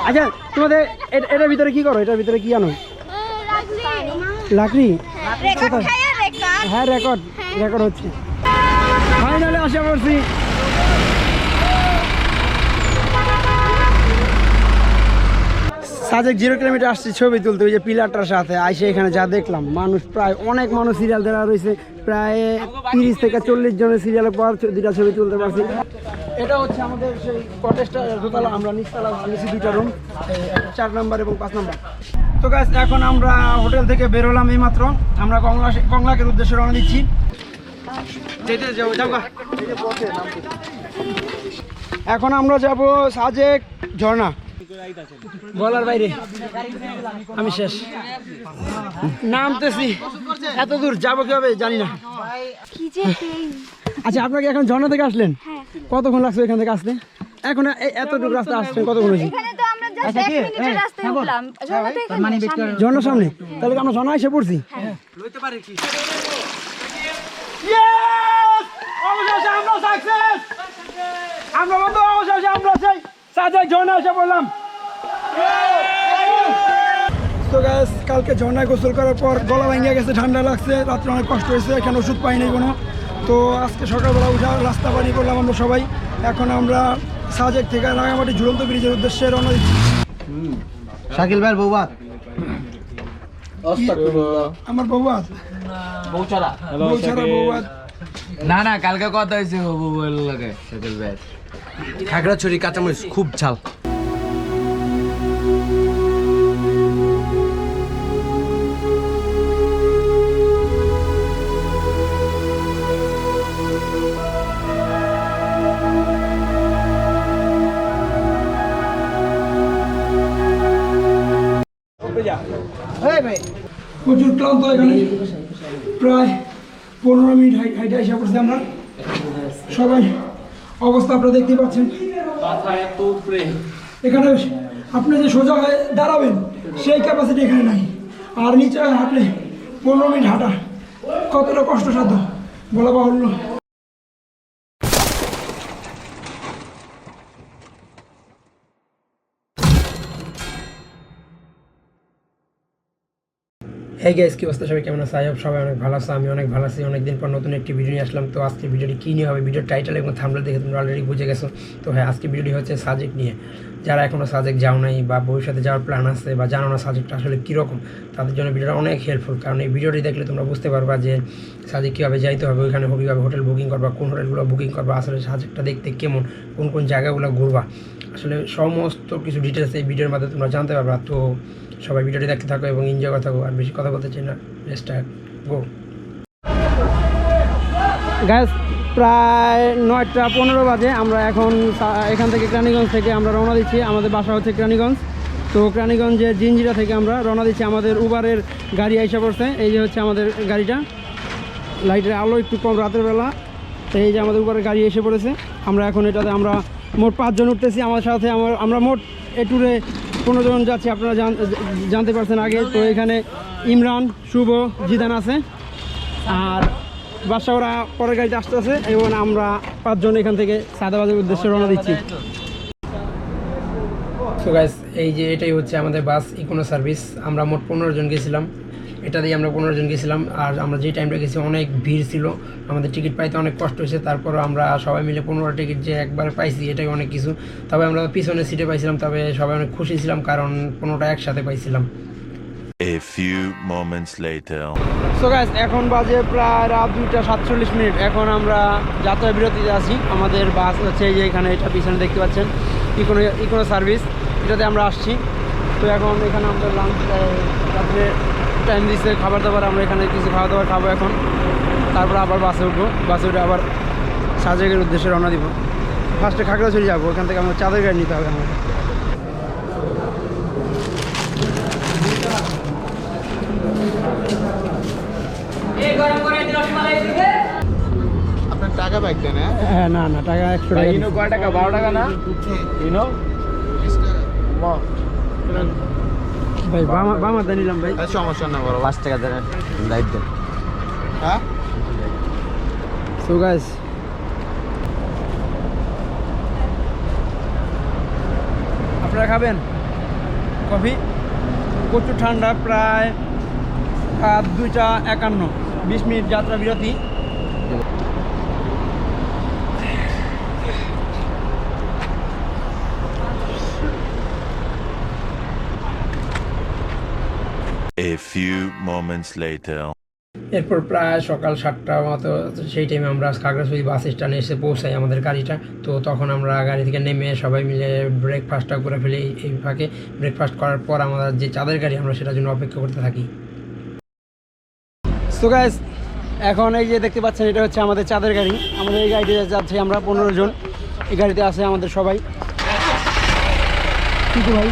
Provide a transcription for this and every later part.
আচ্ছা তোমাদের এটার ভিতরে কি করো? এটার ভিতরে কি আনো? লাকড়ি। হ্যাঁ রেকর্ড হচ্ছে। ফাইনালে আশা করছি সাজেক 0 কিলোমিটার আসছি ছবি তুলতে, ওই যে পিলারটার সাথে আইসে এখানে যা দেখলাম, মানুষ প্রায় অনেক মানুষ সিরিয়াল দেওয়া রয়েছে, প্রায় 30 থেকে 40 জনের সিরিয়ালের পর 2টা ছবি তুলতে পারছি। এটা হচ্ছে আমাদের সেই কটেজটা, দোতলা, আমরা নিচতলা নিচে 2টা রুম, 4 নম্বর এবং 5 নম্বর। তো গাইস এখন আমরা হোটেল থেকে বের হলাম এই মাত্র, আমরা কংলাকের উদ্দেশ্যে রওনা দিচ্ছি। এখন আমরা যাব সাজেক ঝর্ণা, বলার বাইরে, আমি শেষ, নামতেছি, এত দূর যাবো কিভাবে জানি না। আচ্ছা আপনাকে এখন ঝর্ণা থেকে আসলেন, কতক্ষণ লাগছে এখান থেকে আসতে? এখন এতটুকু রাস্তা আসছেন কতক্ষণ হয়েছে? ঝর্ণার সামনে, তাহলে আমরা ঝর্ণা এসে পড়ছি। আমরা বন্ধু অবশেষে আমরা সেই সাজেক ঝর্ণা এসে পড়লাম। তো গাইস কালকে ঝর্ণায় গোসল করার পর গলা ভেঙে গেছে, ঠান্ডা লাগছে, রাত্রে অনেক কষ্ট হয়েছে, এখানে ওষুধ পাইনি কোনো। তো আজকে সকালবেলা উঠা রাস্তা পানি করলাম আমরা সবাই। এখন আমরা সাজেক থেকে রাঙামাটি ঝুলন্ত ব্রিজের উদ্দেশ্যে রওনা দিচ্ছি। শাকিল ভাই বৌবাত, আমার বৌবাত বৌছাড়া বৌবাত না না, কালকে কথা হয়েছে বউয়ের লাগে শাকিল ভাই। খাগড়াছড়ি কাঁচামরিচ খুব ঝাল। প্রচুর ক্লান্ত, এখানে প্রায় 15 মিনিট হাইটে এসে পড়ছি আমরা সবাই, অবস্থা আপনারা দেখতে পাচ্ছেন। এখানে আপনি যে সোজা হয়ে দাঁড়াবেন সেই ক্যাপাসিটি এখানে নাই, আর নিচে হাঁটলে 15 মিনিট হাঁটা কতটা কষ্টসাধ্য বলা বাহুল্য। হ্যাঁ গাইস, কি অবস্থা সবাই, কেমন আছে? আই হোপ সবাই অনেক ভালো আছে, আমি অনেক ভালো আছি। অনেকদিন পর নতুন একটি ভিডিও নিয়ে আসলাম। তো আজকে ভিডিওটি কী নিয়ে হবে, ভিডিওর টাইটেল এবং থাম্বনেল দেখে তোমরা অলরেডি বুঝে গেছো। তো হ্যাঁ, আজকে ভিডিওটি হচ্ছে সাজেক নিয়ে। যারা এখনও সাজেক যাও নাই বা ভবিষ্যতে যাওয়ার প্ল্যান আছে বা জানো না সাজেকটা আসলে কীরকম, তাদের জন্য ভিডিওটা অনেক হেল্পফুল। কারণ এই ভিডিওটি দেখলে তোমরা বুঝতে পারবা যে সাজেক কীভাবে যাইতে হবে, ওইখানে কীভাবে হোটেল বুকিং করবা, কোন হোটেলগুলো বুকিং করবা, আসলে সাজেকটা দেখতে কেমন, কোন কোন জায়গাগুলো ঘুরবা, আসলে সমস্ত কিছু ডিটেলস এই ভিডিওর মাধ্যমে তোমরা জানতে পারবা। তো সবাই ভিডিওটি দেখতে থাকো এবং এনজয় করতে থাকো, আর বেশি কথা বলতে চাই না, স্টার্ট গো। গ্যাস প্রায় 9টা 15 বাজে, আমরা এখন এখান থেকে কেরানীগঞ্জ থেকে আমরা রওনা দিচ্ছি। আমাদের বাসা হচ্ছে কেরানীগঞ্জ। তো কেরানীগঞ্জের জিঞ্জিরা থেকে আমরা রওনা দিচ্ছি। আমাদের উবারের গাড়ি এসে পড়ছে, এই যে হচ্ছে আমাদের গাড়িটা, লাইটের আলো একটু কম রাতের বেলা, এই যে আমাদের উবারের গাড়ি এসে পড়েছে। আমরা এখন এটাতে আমরা মোট 5 জন উঠতেছি, আমার সাথে আমরা মোট এ ট্যুরে 15 জন যাচ্ছি, আপনারা জানতে পারছেন আগে। তো এখানে ইমরান, শুভ, জিদান আছে, আর বাসা ওরা পরের গাড়িতে আসতেছে, এবং আমরা 5 জন এখান থেকে সাদাবাদের উদ্দেশ্যে রওনা দিচ্ছি। তো গাইস এই যে এটাই হচ্ছে আমাদের বাস ইকোনো সার্ভিস। আমরা মোট 15 জন গেছিলাম, এটা দিয়ে আমরা 15 জন গেছিলাম। আর আমরা যে টাইমটা গেছি অনেক ভিড় ছিল, আমাদের টিকিট পাইতে অনেক কষ্ট হয়েছে। তারপরও আমরা সবাই মিলে 15টা টিকিট যে একবার পাইছি, এটাই অনেক কিছু। তবে আমরা পিছনের সিটে পাইছিলাম, তবে সবাই অনেক খুশি ছিলাম কারণ 15টা একসাথে পাইছিলাম। A few moments later. So guys এখন বাজে প্রায় রাত 2টা 47 মিনিট। এখন আমরা যাত্রা বিরতিতে আছি। আমাদের বাস হচ্ছে এই যে এখানে, এটা পিছনে দেখতে পাচ্ছেন, ইকোনো সার্ভিস, এটাতে আমরা আসছি। তো এখন এখানে আমরা লাঞ্চ, রাত্রে টাইম দিচ্ছে খাবার দাবার, আমরা এখানে কিছু খাওয়া দাওয়া খাবো এখন। তারপর আবার বাসে উঠবো, বাসে উঠে আবার সাজেকের উদ্দেশ্যে রওনা দিব। ফার্স্টে খাগড়াছড়ি যাবো, ওখান থেকে আমরা চাঁদের গাড়ি নিতে হবে আমাদের। আপনার টাকা ব্যাগ দেন? হ্যাঁ না না, টাকা 100 টাকা। ইনো কয় টাকা? 12 টাকা না ইনো? ভাই বামাতে নিলাম ভাই। সমস্যা না, বড় 5 টাকা দেন, লাইট দেন। হ্যাঁ সো গাইস আপনারা খাবেন? কফি, প্রচুর ঠান্ডা, প্রায় 2:51, 20 মিনিট যাত্রা বিরতি। A few moments later. এরপর প্রায় সকাল 7টার মতো সেই টাইমে আমরা খাগড়াছড়ি বাস স্ট্যান্ডে এসে পৌঁছাই আমাদের গাড়িটা। তো তখন আমরা গাড়ি থেকে নেমে সবাই মিলে ব্রেকফাস্টটা করে ফেলি। এই ফাঁকে ব্রেকফাস্ট করার পর আমাদের যে চাঁদের গাড়ি আমরা সেটার জন্য অপেক্ষা করতে থাকি। সো গাইস, এখন এই যে দেখতে পাচ্ছেন এটা হচ্ছে আমাদের চাঁদের গাড়ি। আমাদের এই গাড়িতে যাচ্ছি আমরা 15 জন। এই গাড়িতে আছে আমাদের সবাই। কিন্তু ভাই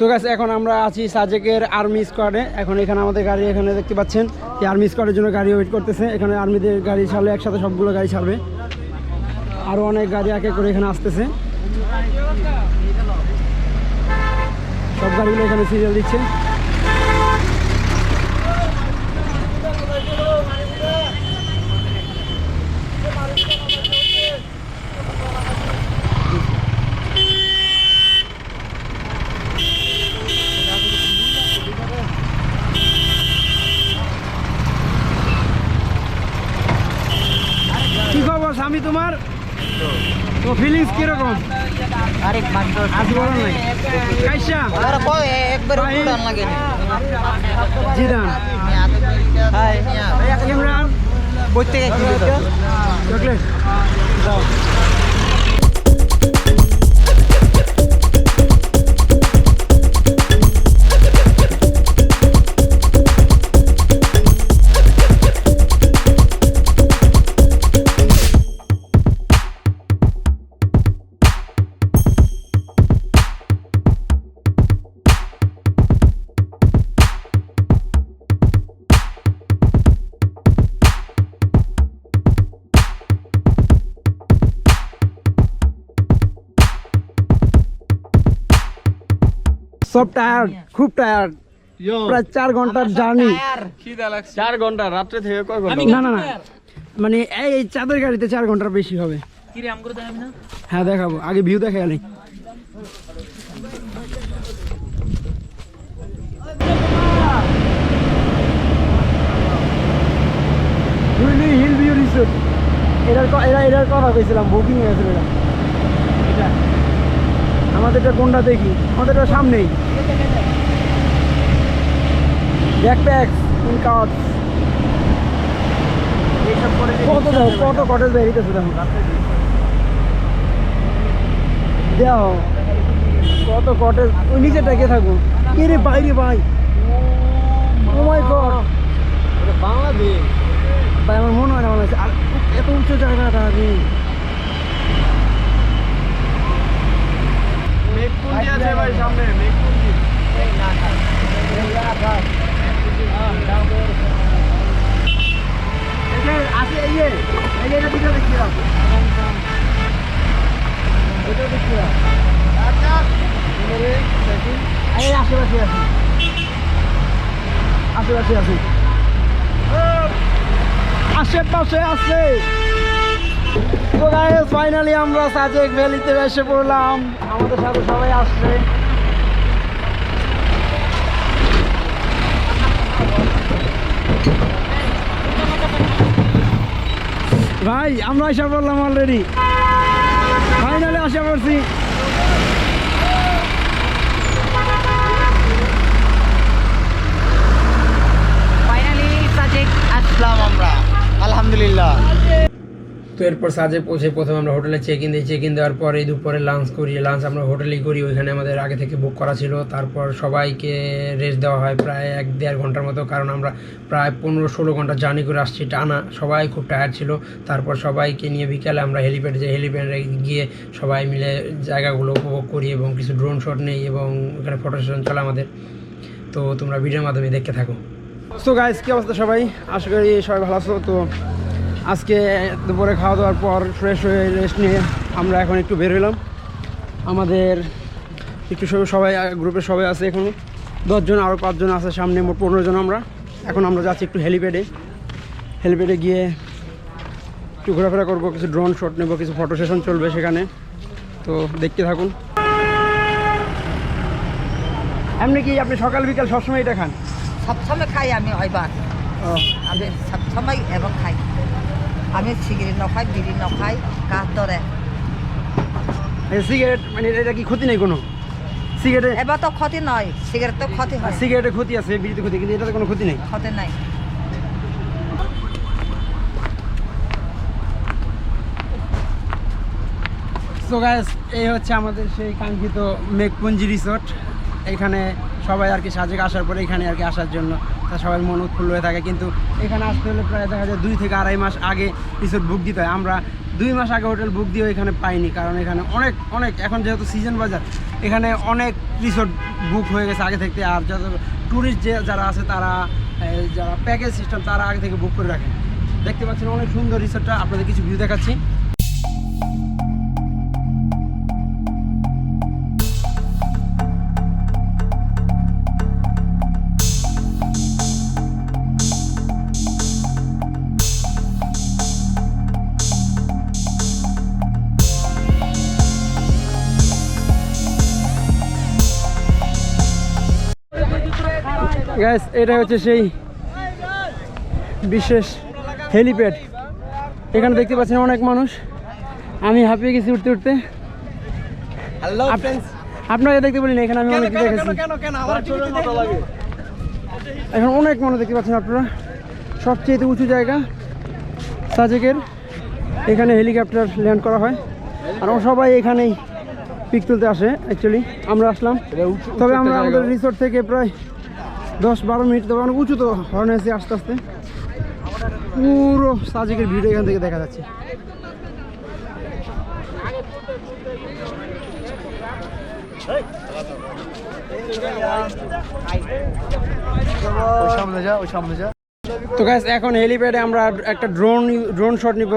সো গাইস, এখন আমরা আছি সাজেকের আর্মি স্কোয়াডে। এখন এখানে আমাদের গাড়ি এখানে দেখতে পাচ্ছেন এই আর্মি স্কোয়াডের জন্য গাড়ি ওয়েট করতেছে। এখানে আর্মিদের গাড়ি ছাড়লে একসাথে সবগুলো গাড়ি ছাড়বে। আরও অনেক গাড়ি এক এক করে এখানে আসতেছে। সব গাড়িগুলো এখানে সিরিয়াল দিচ্ছে। কি খবর স্বামী তোমার? তো ফিলিংস কিরকম? আরেক মাত্র আজ বলো নাই কাইসা আর কই একবার উড়ান লাগে জিদান হাই ইমরান বইতে কি চকলেট দাও। সব টায়ার্ড, খুব টায়ার্ড। প্রায় 4 ঘন্টার জার্নি। 4 ঘন্টা রাত্রে থেকে কয় ঘন্টা? না না না, মানে এই চাঁদের গাড়িতে 4 ঘন্টার বেশি হবে। হ্যাঁ দেখাবো, আগে ভিউ দেখা গেলে। হিল ভিউ রিসোর্ট, এটার কথা কইছিলাম, বুকিং হয়ে গেছিল এটা। আমাদেরটা কোনটা দেখি? আমাদেরটা সামনেই ব্যাকপ্যাকস ইন কার্ডস। কত দেখো, কত কটেজ বেরিয়েছে দেখো, দেখো কত কটেজ। ওই নিচেটা কে থাকবো? কে রে বাইরে ভাই, ও মাই গড, বাংলাদেশ ভাই আমার মনে হয় না মনে হচ্ছে। আর এত উঁচু জায়গাটা আমি মেঘপুঞ্জি আছে ভাই সামনে, মেঘপুঞ্জি। আছে এই যে এটা ভিডিও দেখছিলাম, এটা দেখছিলাম। এই আশেপাশে আছে, আশেপাশে আছে, আশেপাশে আছে। তো গাইস, ফাইনালি আমরা সাজেক ভ্যালিতে এসে পড়লাম। আমাদের সাথে সবাই আসছে। ভাই আমরা আসা পড়লাম অলরেডি, ফাইনালি আসা পড়ছি। তো এরপর সাজে পৌঁছে প্রথমে আমরা হোটেলে চেক ইন দিই, চেক ইন দেওয়ার পরে দুপুরে লাঞ্চ করি, লাঞ্চ আমরা হোটেলেই করি, ওইখানে আমাদের আগে থেকে বুক করা ছিল। তারপর সবাইকে রেস্ট দেওয়া হয় প্রায় 1-1.5 ঘন্টার মতো, কারণ আমরা প্রায় 15-16 ঘন্টা জার্নি করে আসছি টানা, সবাই খুব টায়ার্ড ছিল। তারপর সবাইকে নিয়ে বিকালে আমরা হেলিপ্যাডে যাই, হেলিপ্যাডে গিয়ে সবাই মিলে জায়গাগুলো উপভোগ করি এবং কিছু ড্রোন শট নেই এবং ওখানে ফটো সেশন চলে আমাদের। তো তোমরা ভিডিওর মাধ্যমে দেখতে থাকো। সো গাইস, কী অবস্থা সবাই? আশা করি সবাই ভালো আছো। তো আজকে দুপুরে খাওয়া দাওয়ার পর ফ্রেশ হয়ে রেস্ট নিয়ে আমরা এখন একটু বের হলাম। আমাদের একটু সবাই গ্রুপে সবাই আছে, এখন 10 জন, আরও 5 জন আছে সামনে, মোট 15 জন আমরা। এখন আমরা যাচ্ছি একটু হেলিপ্যাডে গিয়ে একটু ঘোরাফেরা করবো, কিছু ড্রোন শট নেবো, কিছু ফটো সেশন চলবে সেখানে। তো দেখতে থাকুন। এমনি কি আপনি সকাল বিকাল সবসময় এটা খান? সবসময় খাই আমি ওইবার, আমি সবসময় এবং খাই। আমি সিগারেট নখাই, বিড়ি নখাই, কাজ ধরে। সিগারেট মানে এটা কি ক্ষতি নেই কোনো? সিগারেটে এবার তো ক্ষতি নয়, সিগারেট তো ক্ষতি হয়। সিগারেটে ক্ষতি আছে, বিড়িতে ক্ষতি, কিন্তু এটাতে কোনো ক্ষতি নেই। ক্ষতি নাই। সো গাইস, এই হচ্ছে আমাদের সেই কাঙ্ক্ষিত মেঘপুঞ্জি রিসোর্ট। এখানে সবাই আর কি সাজেক আসার পরে এখানে আর কি আসার জন্য সবাই মন উৎফুল্ল হয়ে থাকে, কিন্তু এখানে আসতে হলে প্রায় দেখা যায় 2 থেকে আড়াই মাস আগে রিসোর্ট বুক দিতে হয়। আমরা 2 মাস আগে হোটেল বুক দিয়েও এখানে পাইনি, কারণ এখানে অনেক এখন যেহেতু সিজন বাজার, এখানে অনেক রিসোর্ট বুক হয়ে গেছে আগে থেকে। আর যত ট্যুরিস্ট যারা আছে তারা, যারা প্যাকেজ সিস্টেম, তারা আগে থেকে বুক করে রাখেন। দেখতে পাচ্ছেন অনেক সুন্দর রিসোর্টটা, আপনাদের কিছু ভিউ দেখাচ্ছি। গাইস, এটা হচ্ছে সেই বিশেষ হেলিপ্যাড। এখানে দেখতে পাচ্ছেন অনেক মানুষ, আমি হাঁপিয়ে গেছি উঠতে উঠতে। হ্যালো ফ্রেন্ডস, আপনাকে দেখতে বলিনি, এখানে আমি অনেক দেখেছি। এখন অনেক মানুষ দেখতে পাচ্ছেন আপনারা। সবচেয়ে উঁচু জায়গা সাজেকের, এখানে হেলিকপ্টার ল্যান্ড করা হয়, আর সবাই এখানেই পিক তুলতে আসে। অ্যাকচুয়ালি আমরা আসলাম, তবে আমরা আমাদের রিসোর্ট থেকে প্রায় 10-12 মিনিট, তবে অনেক উঁচু তো হর্ন আছে, আস্তে আস্তে পুরো সাজেকের ভিডিও এখান থেকে দেখা যাচ্ছে। তো গাইস, এখন হেলিপ্যাডে আমরা একটা ড্রোন শট নিব,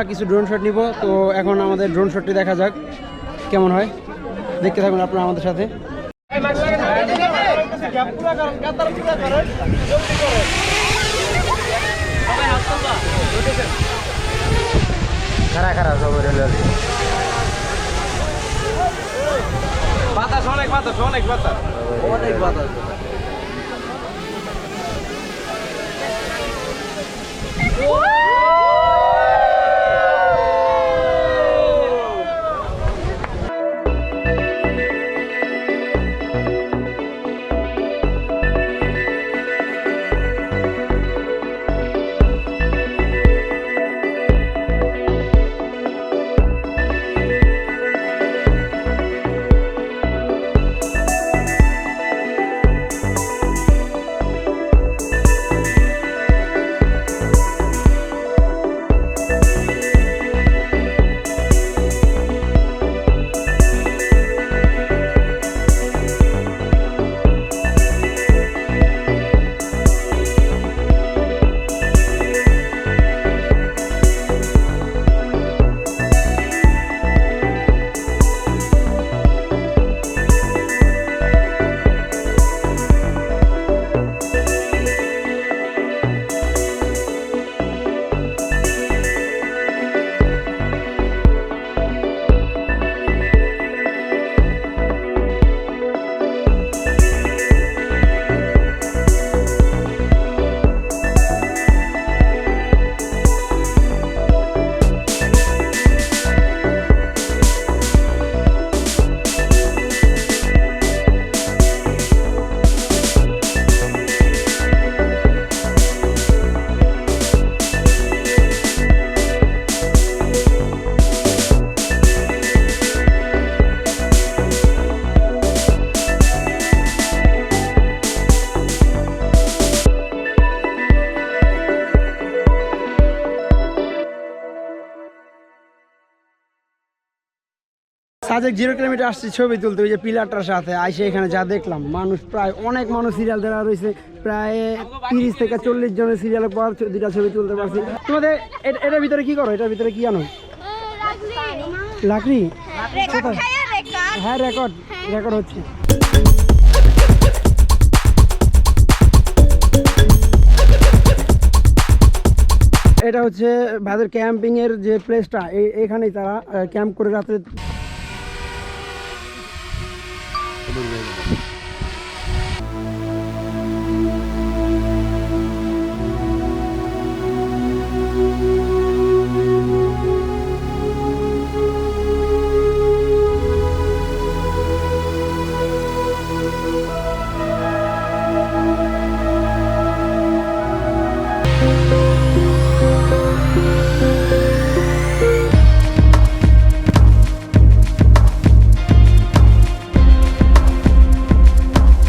কিছু ড্রোন শট নিব। তো এখন আমাদের ড্রোন শটটি দেখা যাক কেমন হয়, দেখতে থাকুন আপনারা আমাদের সাথে। খারাপ সব বাতাস অনেক বাতাস। সাজেক 0 কিলোমিটার আসছি ছবি তুলতে, ওই যে পিলারটার সাথে আইসে এখানে যা দেখলাম, মানুষ প্রায় অনেক মানুষ সিরিয়াল দেওয়া রয়েছে, প্রায় 30 থেকে 40 জনের সিরিয়াল পর 2টা ছবি তুলতে পারছি। তোমাদের এটার ভিতরে কি করো? এটার ভিতরে কি আনো? লাকড়ি? কোথায়? হ্যাঁ, রেকর্ড হচ্ছে। এটা হচ্ছে ভাইদের ক্যাম্পিং এর যে প্লেসটা, এখানেই তারা ক্যাম্প করে রাত্রে